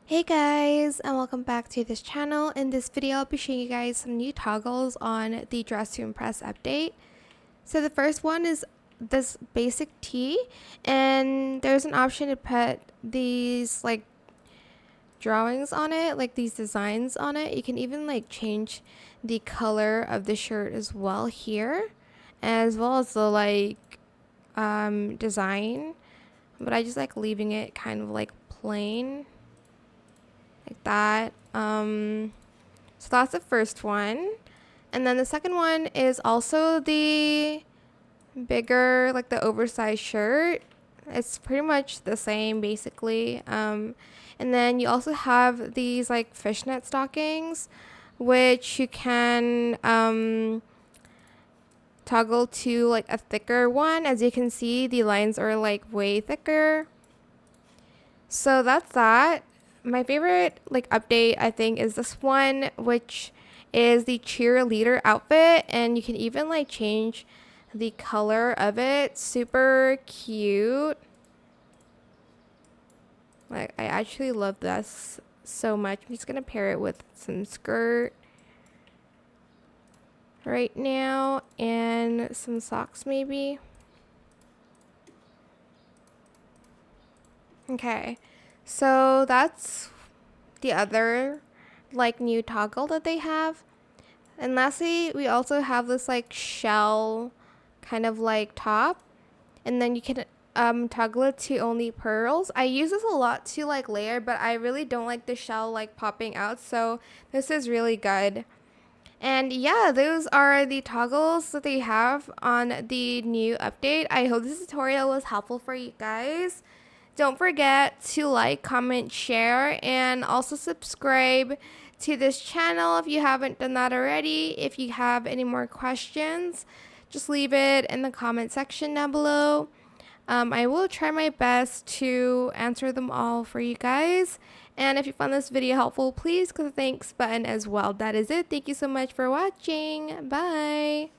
Hey guys, and welcome back to this channel. In this video, I'll be showing you guys some new toggles on the Dress to Impress update. So the first one is this basic tee, and there's an option to put these like drawings on it, like these designs on it. You can even like change the color of the shirt as well here, as well as the design. But I just like leaving it kind of like plain, like that. So that's the first one. And then the second one is also the bigger, like the oversized shirt. It's pretty much the same basically. And then you also have these like fishnet stockings, which you can toggle to like a thicker one. As you can see, the lines are like way thicker. So that's that. My favorite like update I think is this one, which is the cheerleader outfit, and you can even like change the color of it. Super cute. Like I actually love this so much. I'm just gonna pair it with some skirt right now and some socks maybe. Okay, so that's the other like new toggle that they have. And lastly, we also have this like shell kind of like top, and then you can toggle it to only pearls. I use this a lot to like layer, but I really don't like the shell like popping out, so this is really good. And yeah, those are the toggles that they have on the new update. I hope this tutorial was helpful for you guys. Don't forget to like, comment, share, and also subscribe to this channel if you haven't done that already. If you have any more questions, just leave it in the comment section down below. I will try my best to answer them all for you guys. And if you found this video helpful, please click the thanks button as well. That is it. Thank you so much for watching. Bye.